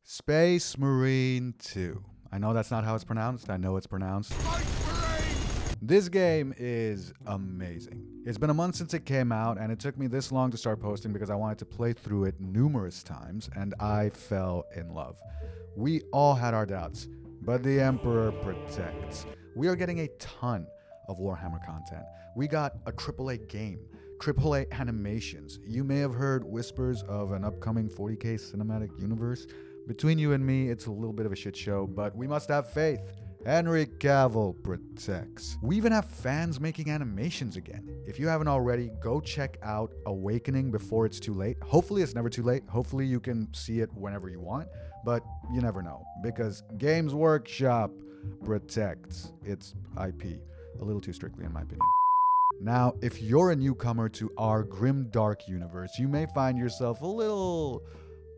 Space Marine 2. I know that's not how it's pronounced. I know it's pronounced. This game is amazing. It's been a month since it came out, and it took me this long to start posting because I wanted to play through it numerous times, and I fell in love. We all had our doubts, but the Emperor protects. We are getting a ton of Warhammer content. We got a AAA game, AAA animations. You may have heard whispers of an upcoming 40K cinematic universe. Between you and me, it's a little bit of a shit show, but we must have faith. Henry Cavill protects. We even have fans making animations again. If you haven't already, go check out Awakening before it's too late. Hopefully it's never too late. Hopefully you can see it whenever you want, but you never know because Games Workshop protects its IP. A little too strictly in my opinion. Now, if you're a newcomer to our grim dark universe, you may find yourself a little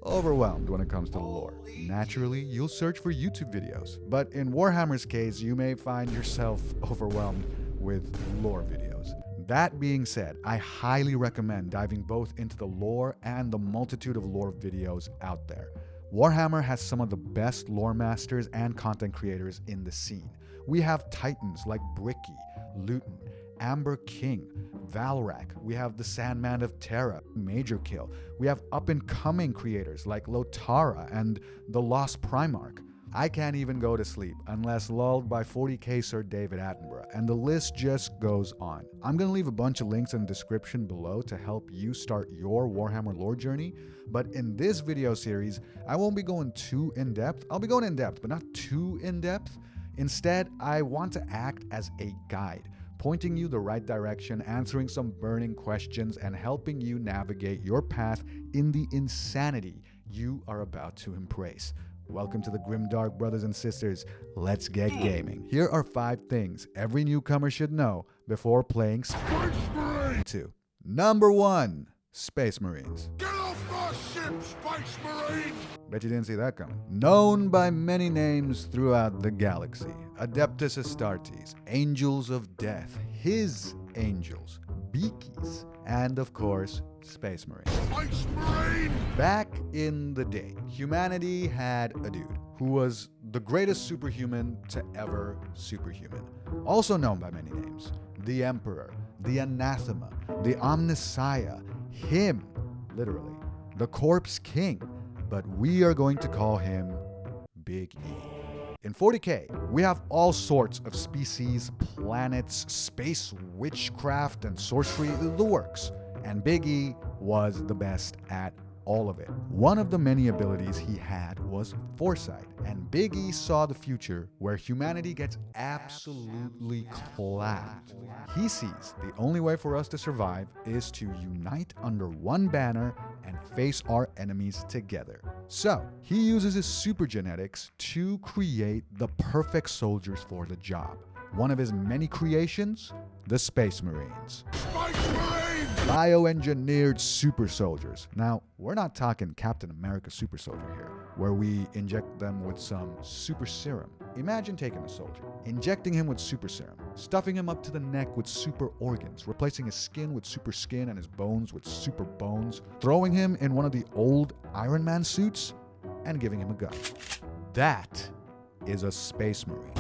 overwhelmed when it comes to the lore. Naturally, you'll search for YouTube videos, but in Warhammer's case, you may find yourself overwhelmed with lore videos. That being said, I highly recommend diving both into the lore and the multitude of lore videos out there. Warhammer has some of the best lore masters and content creators in the scene. We have titans like Bricky, Luetin, Amber King, Valrak. We have the Sandman of Terra, Majorkill. We have up-and-coming creators like Lotara and the Lost Primarch. I can't even go to sleep unless lulled by 40K Sir David Attenborough, and the list just goes on. I'm going to leave a bunch of links in the description below to help you start your Warhammer lore journey, but in this video series, I won't be going too in-depth. I'll be going in-depth, but not too in-depth. Instead, I want to act as a guide, pointing you the right direction, answering some burning questions, and helping you navigate your path in the insanity you are about to embrace. Welcome to the Grimdark brothers and sisters. Let's get gaming. Here are 5 things every newcomer should know before playing Space Marine 2. Number 1, Space Marines. Get off my ship, Space Marine! Bet you didn't see that coming. Known by many names throughout the galaxy. Adeptus Astartes, Angels of Death, his angels, Beakies, and of course, Space Marines. Space Marine! Back in the day, humanity had a dude who was the greatest superhuman to ever superhuman. Also known by many names. The Emperor, the Anathema, the Omnissiah, him, literally, the Corpse King. But we are going to call him Big E. In 40K, we have all sorts of species, planets, space, witchcraft, and sorcery, the works. And Big E was the best at all of it. One of the many abilities he had was foresight, and Big E saw the future where humanity gets absolutely clapped. He sees the only way for us to survive is to unite under one banner and face our enemies together. So, he uses his super genetics to create the perfect soldiers for the job. One of his many creations, the Space Marines. Space Marine! Bioengineered super soldiers. Now, we're not talking Captain America super soldier here, where we inject them with some super serum. Imagine taking a soldier, injecting him with super serum, stuffing him up to the neck with super organs, replacing his skin with super skin and his bones with super bones, throwing him in one of the old Iron Man suits, and giving him a gun. That is a Space Marine.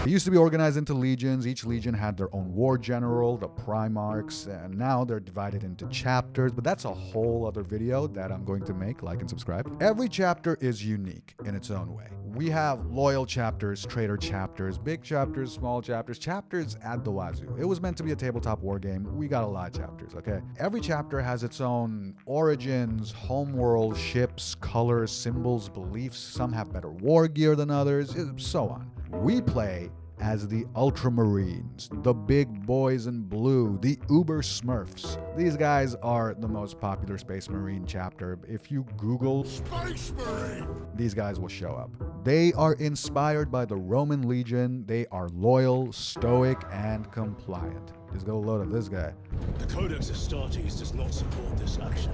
They used to be organized into legions. Each legion had their own war general, the Primarchs, and now they're divided into chapters, but that's a whole other video that I'm going to make. Like and subscribe. Every chapter is unique in its own way. We have loyal chapters, traitor chapters, big chapters, small chapters, chapters at the wazoo. It was meant to be a tabletop war game. We got a lot of chapters, okay? Every chapter has its own origins, homeworld, ships, colors, symbols, beliefs. Some have better war gear than others, so on. We play as the Ultramarines, the big boys in blue, the Uber Smurfs. These guys are the most popular Space Marine chapter. If you Google Space Marine! these guys will show up. They are inspired by the Roman Legion. They are loyal, stoic, and compliant. Just got a load of this guy. The Codex Astartes does not support this action.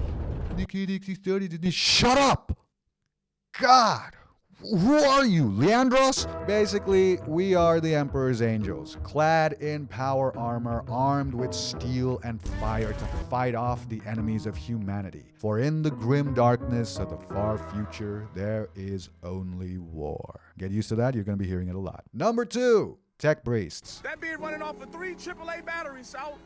Shut up! God! Who are you, Leandros? Basically, we are the Emperor's angels, clad in power armor, armed with steel and fire to fight off the enemies of humanity. For in the grim darkness of the far future, there is only war. Get used to that, you're going to be hearing it a lot. Number 2, Tech Priests. That being running off of 3 AAA batteries, Sal.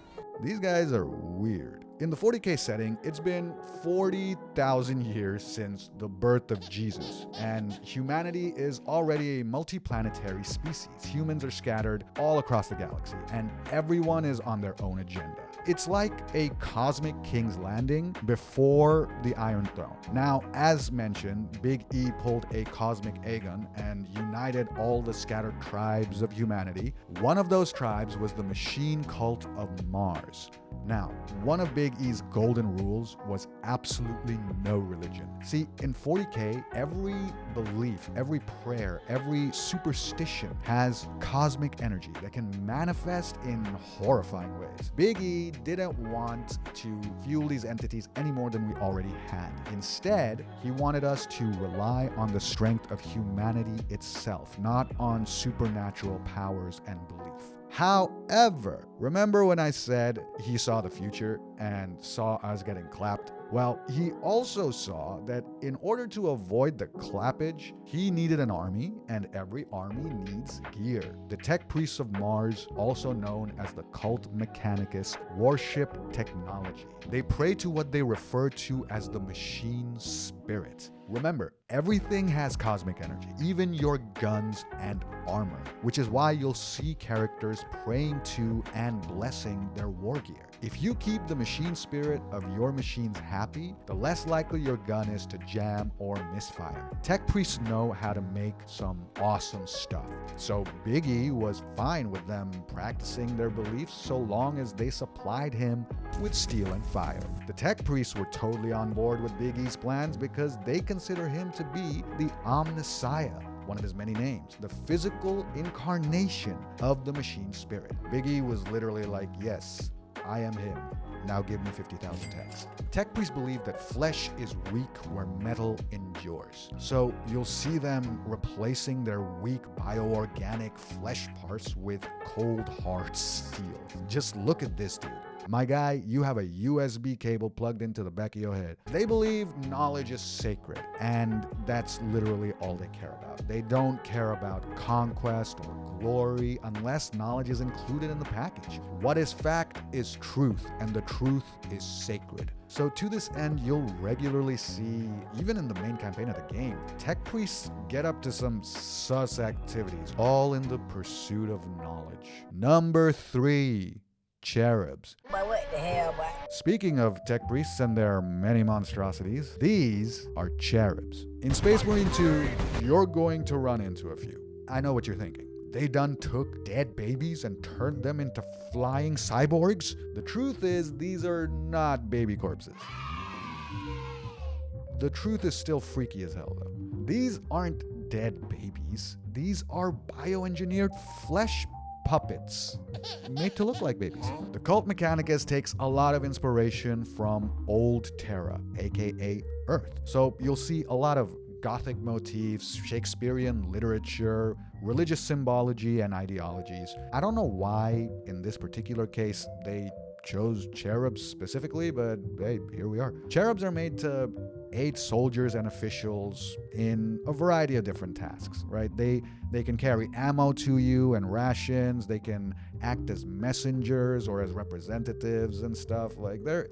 These guys are weird. In the 40k setting, it's been 40,000 years since the birth of Jesus, and humanity is already a multi-planetary species. Humans are scattered all across the galaxy, and everyone is on their own agenda. It's like a cosmic King's Landing before the Iron Throne. Now, as mentioned, Big E pulled a cosmic Aegon and united all the scattered tribes of humanity. One of those tribes was the machine cult of Mars. Now, one of Big E's golden rules was absolutely no religion. See, in 40k, every belief, every prayer, every superstition has cosmic energy that can manifest in horrifying ways. Big E didn't want to fuel these entities any more than we already had. Instead, he wanted us to rely on the strength of humanity itself, not on supernatural powers and belief. However, remember when I said he saw the future and saw us getting clapped? Well, he also saw that in order to avoid the clappage, he needed an army, and every army needs gear. The Tech Priests of Mars, also known as the Cult Mechanicus, worship technology. They pray to what they refer to as the machine spirit. Remember, everything has cosmic energy, even your guns and armor, which is why you'll see characters praying to and blessing their war gear. If you keep the machine spirit of your machines happy, the less likely your gun is to jam or misfire. Tech Priests know how to make some awesome stuff, so Big E was fine with them practicing their beliefs so long as they supplied him with steel and fire. The Tech Priests were totally on board with Big E's plans because they consider him to be the Omnissiah, one of his many names, the physical incarnation of the machine spirit. Big E was literally like, yes, I am him. Now give me 50,000 techs. Tech Priests believe that flesh is weak where metal endures. So you'll see them replacing their weak bioorganic flesh parts with cold hard steel. Just look at this dude. My guy, you have a USB cable plugged into the back of your head. They believe knowledge is sacred, and that's literally all they care about. They don't care about conquest or glory unless knowledge is included in the package. What is fact is truth, and the truth is sacred. So to this end, you'll regularly see, even in the main campaign of the game, Tech Priests get up to some sus activities, all in the pursuit of knowledge. Number 3. Cherubs. But what the hell, boy? Speaking of Tech Priests and their many monstrosities, these are Cherubs. In Space Marine 2, you're going to run into a few. I know what you're thinking. They done took dead babies and turned them into flying cyborgs? The truth is, these are not baby corpses. The truth is still freaky as hell, though. These aren't dead babies. These are bioengineered flesh puppets made to look like babies. The Cult Mechanicus takes a lot of inspiration from old Terra, aka Earth. So you'll see a lot of Gothic motifs, Shakespearean literature, religious symbology, and ideologies. I don't know why in this particular case they chose cherubs specifically, but hey, here we are. Cherubs are made to aid soldiers and officials in a variety of different tasks, right? They can carry ammo to you and rations. They can act as messengers or as representatives and stuff. Like they're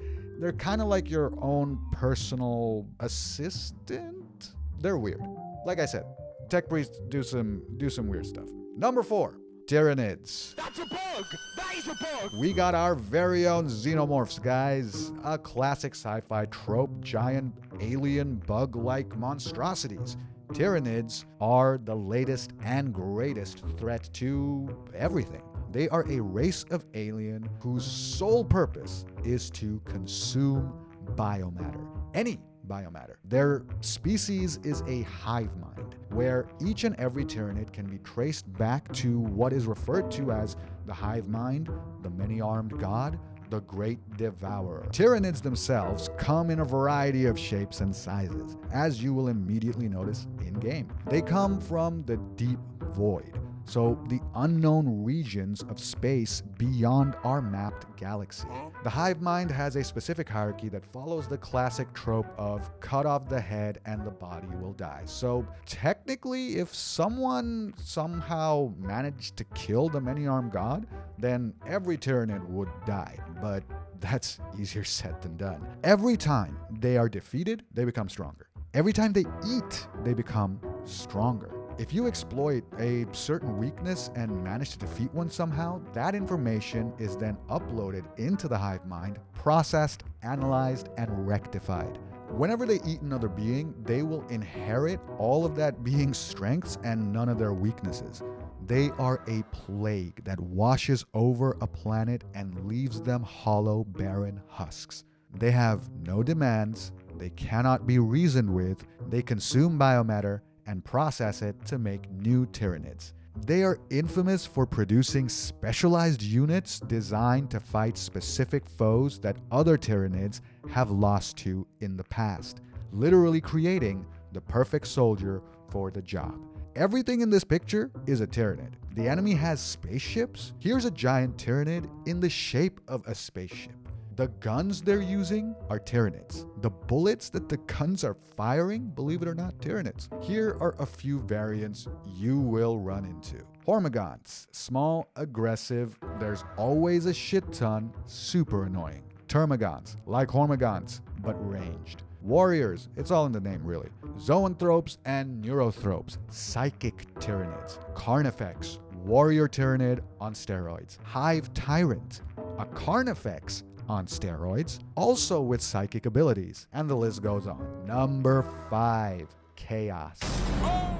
kind of like your own personal assistant. They're weird. Like I said, Tech Priests do some weird stuff. Number 4. Tyrannids. That's a bug! That is a bug! We got our very own xenomorphs, guys. A classic sci-fi trope, giant alien bug-like monstrosities. Tyrannids are the latest and greatest threat to everything. They are a race of alien whose sole purpose is to consume biomatter. Any biomatter. Their species is a hive mind, where each and every Tyrannid can be traced back to what is referred to as the hive mind, the many-armed god, the Great Devourer. Tyrannids themselves come in a variety of shapes and sizes, as you will immediately notice in-game. They come from the deep void, so the unknown regions of space beyond our mapped galaxy. The hive mind has a specific hierarchy that follows the classic trope of cut off the head and the body will die. So technically, if someone somehow managed to kill the many-armed god, then every Tyrannid would die, but that's easier said than done. Every time they are defeated, they become stronger. Every time they eat, they become stronger. If you exploit a certain weakness and manage to defeat one somehow, that information is then uploaded into the hive mind, processed, analyzed, and rectified. Whenever they eat another being, they will inherit all of that being's strengths and none of their weaknesses. They are a plague that washes over a planet and leaves them hollow, barren husks. They have no demands, they cannot be reasoned with, they consume biomatter, and process it to make new Tyrannids. They are infamous for producing specialized units designed to fight specific foes that other Tyrannids have lost to in the past, literally creating the perfect soldier for the job. Everything in this picture is a Tyrannid. The enemy has spaceships. Here's a giant Tyrannid in the shape of a spaceship. The guns they're using are Tyrannids. The bullets that the guns are firing, believe it or not, Tyrannids. Here are a few variants you will run into. Hormagaunts, small, aggressive, there's always a shit ton, super annoying. Termagants, like Hormagaunts, but ranged. Warriors, it's all in the name really. Zoanthropes and Neurothropes, psychic Tyrannids. Carnifex, warrior Tyrannid on steroids. Hive Tyrant, a Carnifex on steroids, also with psychic abilities, and the list goes on. Number 5, Chaos. Oh,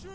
shit!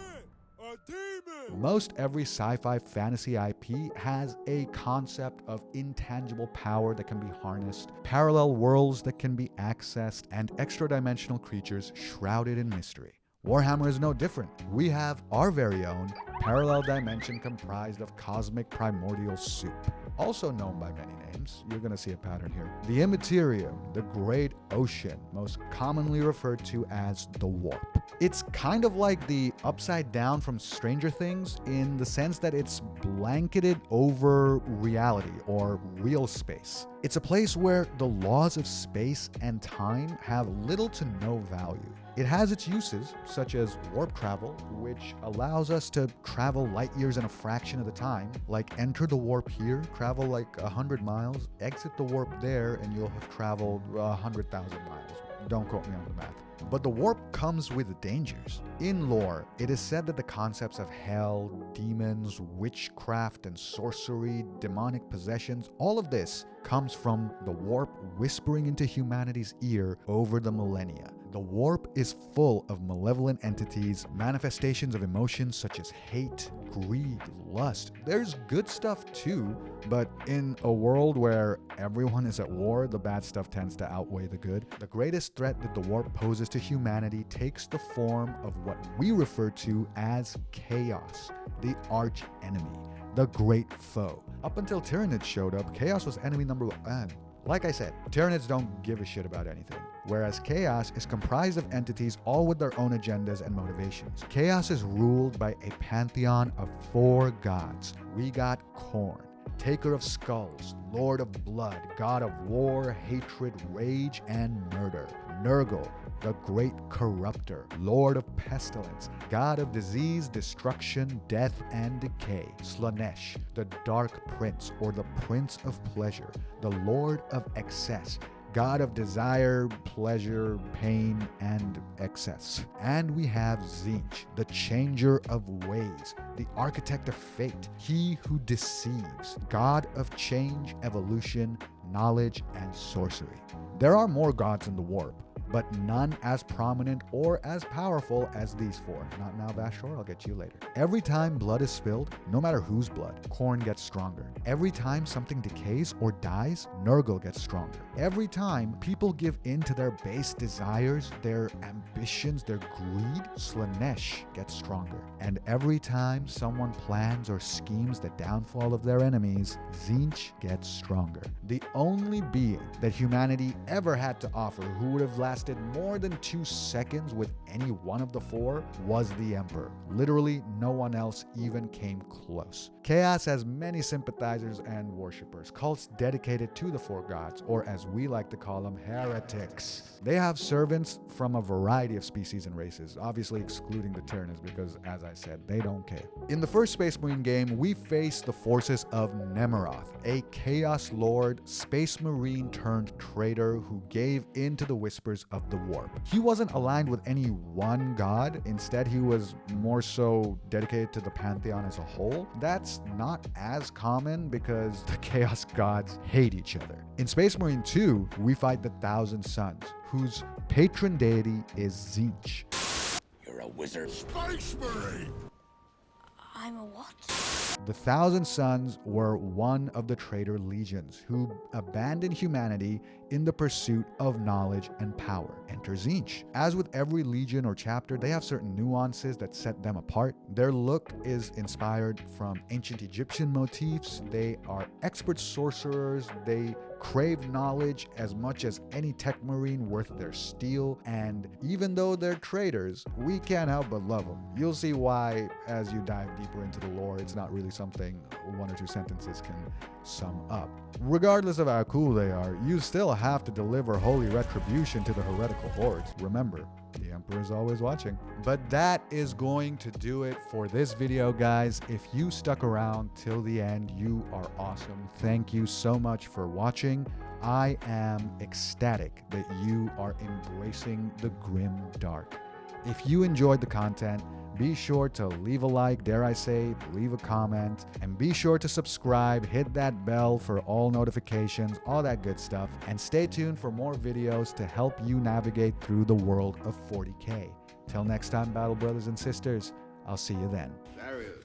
A demon! Most every sci-fi fantasy IP has a concept of intangible power that can be harnessed, parallel worlds that can be accessed, and extra-dimensional creatures shrouded in mystery. Warhammer is no different. We have our very own parallel dimension comprised of cosmic primordial soup, also known by many names. You're going to see a pattern here. The Immaterium, the Great Ocean, most commonly referred to as the Warp. It's kind of like the Upside Down from Stranger Things in the sense that it's blanketed over reality or real space. It's a place where the laws of space and time have little to no value. It has its uses, such as warp travel, which allows us to travel light years in a fraction of the time. Like enter the warp here, travel like 100 miles, exit the warp there, and you'll have traveled 100,000 miles. Don't quote me on the math. But the warp comes with dangers. In lore, it is said that the concepts of hell, demons, witchcraft and sorcery, demonic possessions, all of this comes from the warp whispering into humanity's ear over the millennia. The warp is full of malevolent entities, manifestations of emotions such as hate, greed, lust. There's good stuff too, but in a world where everyone is at war, the bad stuff tends to outweigh the good. The greatest threat that the warp poses to humanity takes the form of what we refer to as chaos, the arch enemy, the great foe. Up until Tyrannids showed up, chaos was enemy number 1. Like I said, Tyrannids don't give a shit about anything, whereas Chaos is comprised of entities all with their own agendas and motivations. Chaos is ruled by a pantheon of 4 gods. We got Khorne, Taker of Skulls, Lord of Blood, God of War, Hatred, Rage, and Murder. Nurgle, the Great Corrupter, Lord of Pestilence, God of Disease, Destruction, Death, and Decay. Slanesh, the Dark Prince, or the Prince of Pleasure, the Lord of Excess, God of Desire, Pleasure, Pain, and Excess. And we have Tzeentch, the Changer of Ways, the Architect of Fate, He who Deceives, God of Change, Evolution, Knowledge, and Sorcery. There are more gods in the warp, but none as prominent or as powerful as these four. Not now, Vashtor, I'll get to you later. Every time blood is spilled, no matter whose blood, Khorne gets stronger. Every time something decays or dies, Nurgle gets stronger. Every time people give in to their base desires, their ambitions, their greed, Slaanesh gets stronger. And every time someone plans or schemes the downfall of their enemies, Tzeentch gets stronger. The only being that humanity ever had to offer who would have lasted more than 2 seconds with any one of the four was the Emperor. Literally no one else even came close. Chaos has many sympathizers and worshippers, cults dedicated to the four gods, or as we like to call them, heretics. They have servants from a variety of species and races, obviously excluding the Tyrannids because, as I said, they don't care. In the first Space Marine game, we face the forces of Nemeroth, a Chaos Lord, Space Marine turned traitor who gave in to the whispers of the Warp. He wasn't aligned with any one god, instead he was more so dedicated to the Pantheon as a whole. That's not as common because the Chaos gods hate each other. In Space Marine 2, we fight the Thousand Suns, whose patron deity is Tzeentch. You're a wizard. Space Marine! I'm a what? The Thousand Suns were one of the traitor legions who abandoned humanity in the pursuit of knowledge and power. Enter Tzeentch. As with every legion or chapter, they have certain nuances that set them apart. Their look is inspired from ancient Egyptian motifs. They are expert sorcerers. They crave knowledge as much as any tech marine worth their steel, and even though they're traitors, we can't help but love them. You'll see why as you dive deeper into the lore. It's not really something 1 or 2 sentences can sum up. Regardless of how cool they are, you still have to deliver holy retribution to the heretical hordes. Remember, the Emperor is always watching. But that is going to do it for this video, guys. If you stuck around till the end, you are awesome. Thank you so much for watching. I am ecstatic that you are embracing the grim dark. If you enjoyed the content, be sure to leave a like, dare I say, leave a comment, and be sure to subscribe, hit that bell for all notifications, all that good stuff, and stay tuned for more videos to help you navigate through the world of 40K. Till next time, Battle Brothers and Sisters, I'll see you then. There he is.